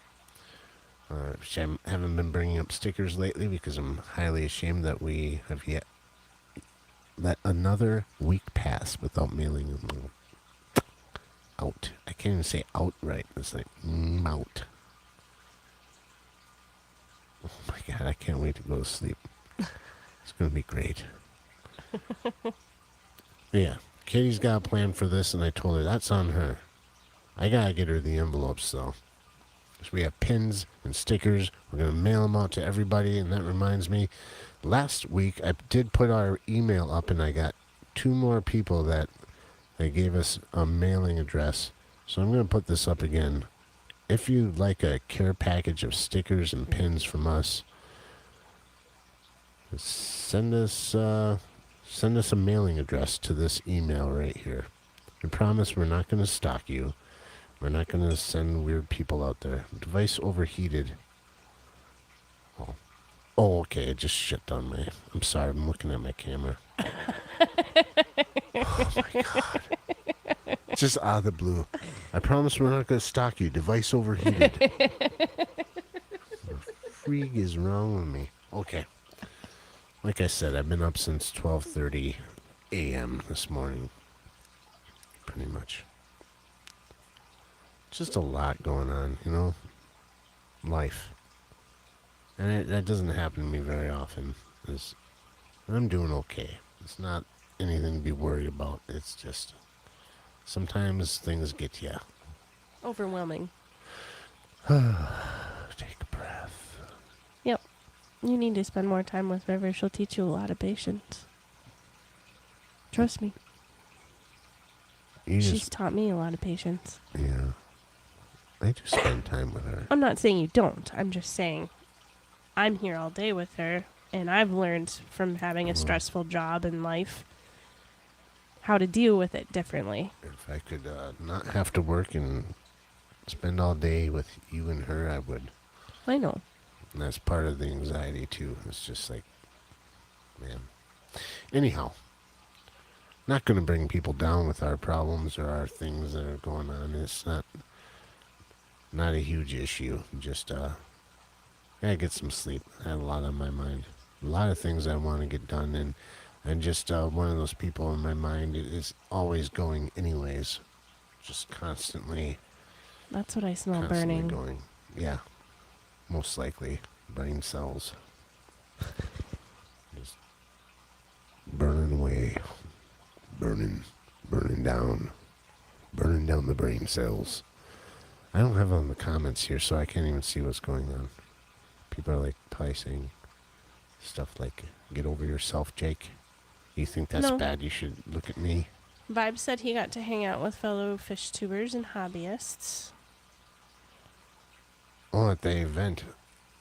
Which I haven't been bringing up stickers lately because I'm highly ashamed that we have yet let another week pass without mailing them out. I can't even say out right. It's like out. Oh my god, I can't wait to go to sleep. It's going to be great. Yeah, Katie's got a plan for this, and I told her that's on her. I got to get her the envelopes, though. So we have pins and stickers. We're going to mail them out to everybody, and that reminds me, last week I did put our email up, and I got 2 more people that they gave us a mailing address. So I'm going to put this up again. If you'd like a care package of stickers and pins from us, send us a mailing address to this email right here. I promise we're not going to stalk you. We're not going to send weird people out there. Device overheated. Oh, Oh, okay. I just shit on my. I'm sorry. I'm looking at my camera. Oh my god. Just out of the blue. I promise we're not going to stalk you. Device overheated. The freak is wrong with me? Okay. Like I said, I've been up since 12:30 a.m. this morning. Pretty much. Just a lot going on, you know? Life. And that doesn't happen to me very often. I'm doing okay. It's not anything to be worried about. It's just sometimes things get you. Overwhelming. Take a breath. Yep. You need to spend more time with River. She'll teach you a lot of patience. Trust me. You She's just, taught me a lot of patience. yeah. I do spend time with her. I'm not saying you don't. I'm just saying I'm here all day with her, and I've learned from having a stressful job in life how to deal with it differently. If I could not have to work and spend all day with you and her, I would. I know. And that's part of the anxiety, too. It's just like, man. Anyhow, not going to bring people down with our problems or our things that are going on. It's not a huge issue. Just, I get some sleep. I had a lot on my mind. A lot of things I want to get done. And I'm just one of those people in my mind is always going anyways. Just constantly That's what I smell constantly burning. going. Yeah. Most likely brain cells. Just burning away. Burning down the brain cells. I don't have on the comments here, so I can't even see what's going on. People are like probably saying stuff like, get over yourself, Jake. You think that's No. bad? You should look at me. Vibe said he got to hang out with fellow fish tubers and hobbyists. Oh, at the event,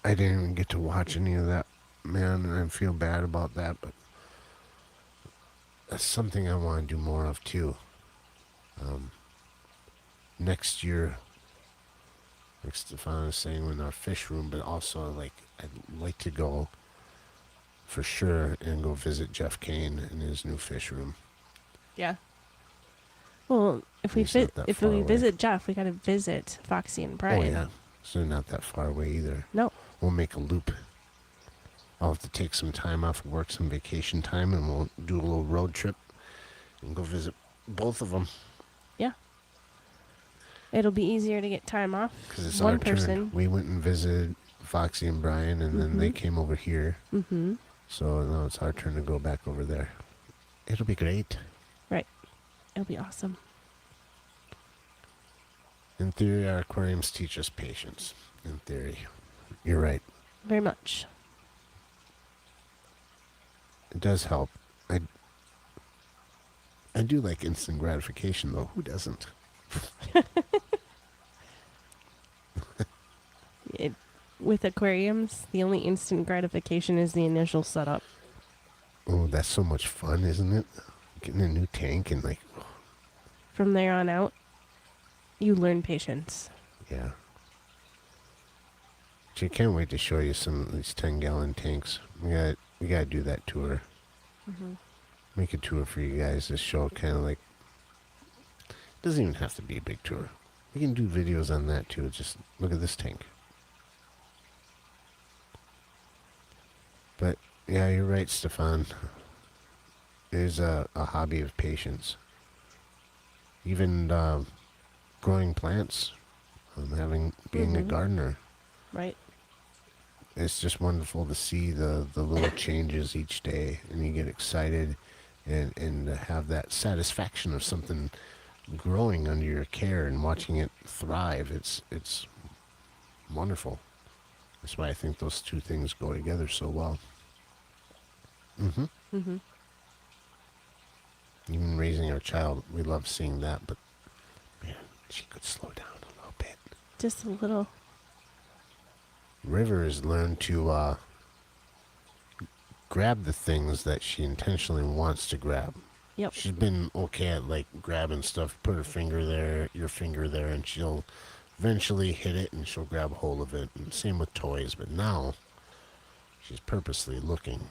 I didn't even get to watch any of that, man, and I feel bad about that, but that's something I want to do more of, too. Next year, like Stefan is saying, in our fish room, but also, like, I'd like to go, for sure, and go visit Jeff Kane in his new fish room. Yeah. Well, if we He's not that far away. visit Jeff, we gotta visit Foxy and Brian. Oh, yeah. So they're not that far away either. No. We'll make a loop. I'll have to take some time off of work, some vacation time, and we'll do a little road trip and go visit both of them. Yeah. It'll be easier to get time off. Because it's One our person. turn. We went and visited Foxy and Brian, and then they came over here. Mm-hmm. So now it's our turn to go back over there. It'll be great. Right. It'll be awesome. In theory, our aquariums teach us patience. In theory. You're right. Very much. It does help. I do like instant gratification, though. Who doesn't? With aquariums, the only instant gratification is the initial setup. Oh, that's so much fun, isn't it? Getting a new tank and like, From there on out, you learn patience. yeah. Gee, I can't wait to show you some of these 10-gallon tanks. We gotta do that tour. Make a tour for you guys to show kind of like. Doesn't even have to be a big tour. We can do videos on that too. Just look at this tank. But yeah, you're right, Stefan. There's a hobby of patience. Even growing plants, being a gardener. Right? It's just wonderful to see the little changes each day, and you get excited and have that satisfaction of something growing under your care and watching it thrive. It's wonderful. That's why I think those two things go together so well. Even raising our child, we love seeing that, but man, she could slow down a little bit. Just a little. River has learned to grab the things that she intentionally wants to grab. Yep. She's been okay at like grabbing stuff, put her finger there, your finger there, and she'll eventually hit it and she'll grab hold of it. And same with toys, but now She's purposely looking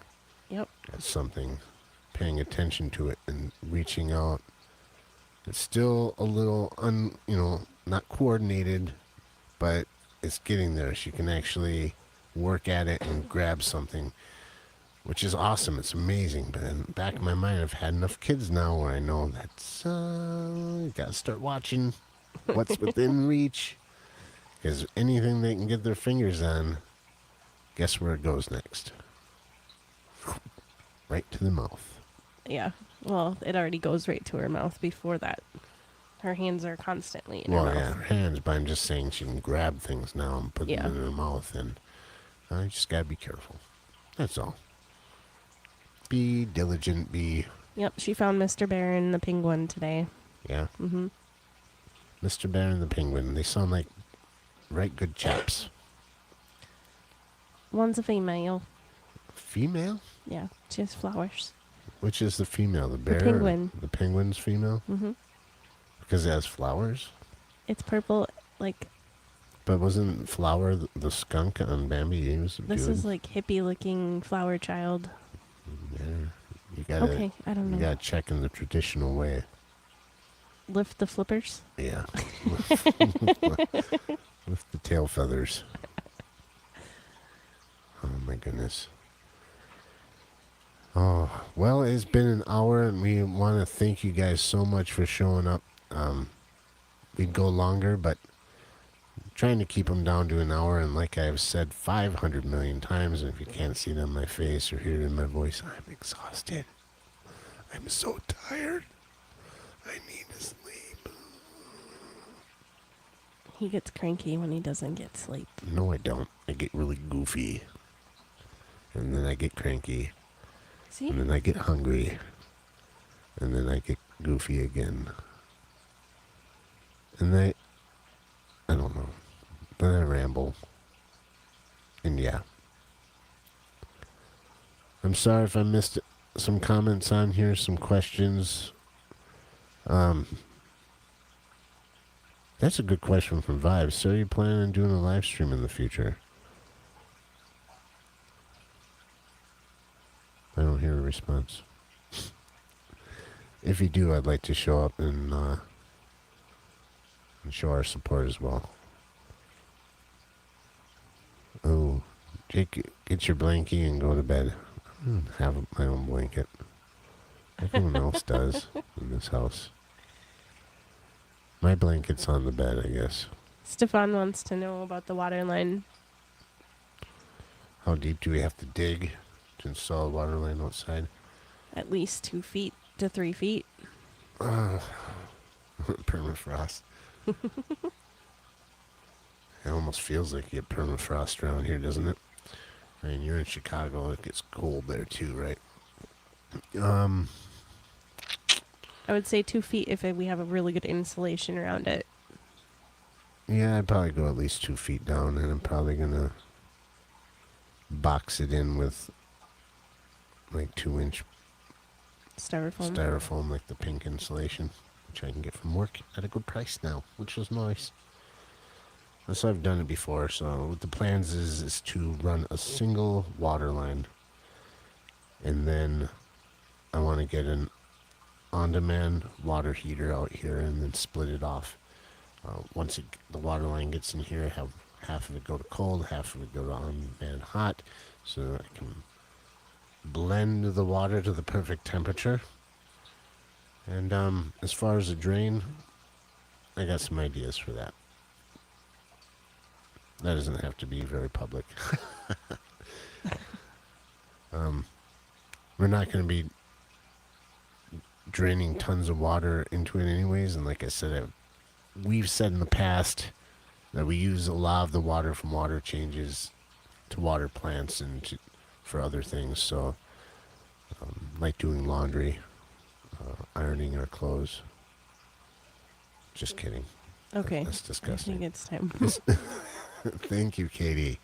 Yep. at something, paying attention to it, and reaching out. It's still a little not coordinated, but it's getting there. She can actually work at it and grab something, which is awesome. It's amazing. But in the back of my mind, I've had enough kids now where I know that's you gotta start watching what's within reach, because anything they can get their fingers on, guess where it goes next? Right to the mouth. Yeah. Well, it already goes right to her mouth before that. Her hands are constantly in Well, her yeah, mouth. her hands, but I'm just saying she can grab things now and put Yeah. them in her mouth, and I just gotta be careful. That's all. Be diligent, Yep, she found Mr. Bear and the penguin today. yeah. Mm-hmm. Mr. Bear and the Penguin, they sound like right good chaps. One's a female. Female? Yeah, she has flowers. Which is the female? The bear? penguin. The penguin's female? Mm-hmm. Because it has flowers? It's purple, like, But wasn't Flower the skunk on Bambi? He was a this dude. is like hippie-looking flower child. Yeah. You gotta, Okay, I don't know. You gotta check in the traditional way. Lift the flippers. Yeah. With the tail feathers. Oh my goodness. Oh, well, it's been an hour, and we want to thank you guys so much for showing up. We'd go longer, but I'm trying to keep them down to an hour, and like I've said 500 million times, and if you can't see it on my face or hear it in my voice, I'm exhausted. I'm so tired. I need to sleep. He gets cranky when he doesn't get sleep. No, I don't. I get really goofy. And then I get cranky. See? And then I get hungry. And then I get goofy again. And I don't know. Then I ramble. And yeah. I'm sorry if I missed some comments on here, some questions. That's a good question from Vibes. So are you planning on doing a live stream in the future? I don't hear a response. If you do, I'd like to show up and show our support as well. Oh, Jake, get your blankie and go to bed. I don't have my own blanket. Everyone else does in this house. My blanket's on the bed, I guess. Stefan wants to know about the water line. How deep do we have to dig to install a water line outside? At least 2 feet to 3 feet. Permafrost. It almost feels like you get permafrost around here, doesn't it? I mean, you're in Chicago. It gets cold there too, right? I would say 2 feet if we have a really good insulation around it. Yeah, I'd probably go at least 2 feet down, and I'm probably gonna box it in with like 2-inch Styrofoam. styrofoam, like the pink insulation, which I can get from work at a good price now, which was nice. So I've done it before. So what the plans is to run a single water line, and then I want to get an on-demand water heater out here and then split it off. Once the water line gets in here, I have half of it go to cold, half of it go to on-demand hot, so I can blend the water to the perfect temperature. And as far as the drain, I got some ideas for that. That doesn't have to be very public. We're not going to be draining tons of water into it anyways, and like I said, we've said in the past that we use a lot of the water from water changes to water plants and for other things, so like doing laundry, ironing our clothes. Just kidding. Okay. That's disgusting. I think it's time. Thank you, Katie.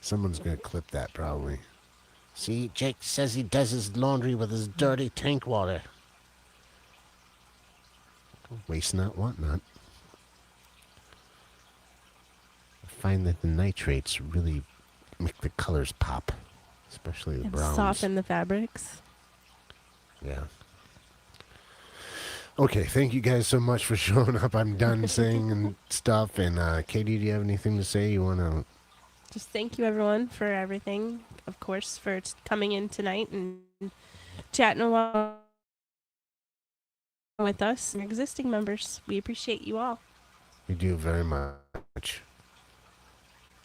Someone's going to clip that probably. See, Jake says he does his laundry with his dirty tank water. Waste not, want not. find that the nitrates really make the colors pop, especially the And browns. soften the fabrics. Yeah. Okay, thank you guys so much for showing up. I'm done saying and stuff. And Katie, do you have anything to say? You want to? Just thank you, everyone, for everything. Of course, for coming in tonight and chatting along with us, and existing members. We appreciate you all. We do very much.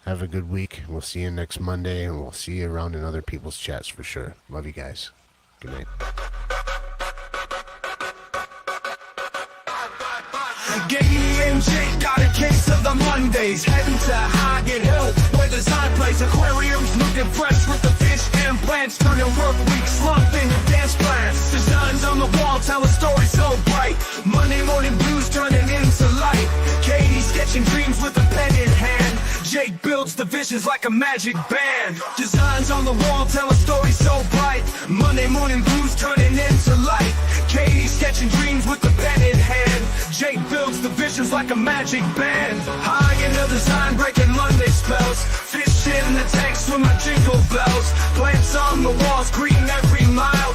Have a good week. We'll see you next Monday, and we'll see you around in other people's chats for sure. Love you guys. Good night. Gay and Jake got a case of the Mondays. Heading to Hagen Hill, where the Zion plays. Aquariums looking fresh with the fish and plants. Turning work week slump into dance plans. Designs on the wall tell a story so bright. Monday morning blues turning into light. Katie sketching dreams with a pen in hand. Jake builds the visions like a magic band. Designs on the wall tell a story so bright. Monday morning blues turning into light. Katie sketching dreams with a pen in hand. Jake builds the visions like a magic band. High into the sign, breaking Monday spells. Fish in the tank, swim my jingle bells. Plants on the walls, greeting every mile.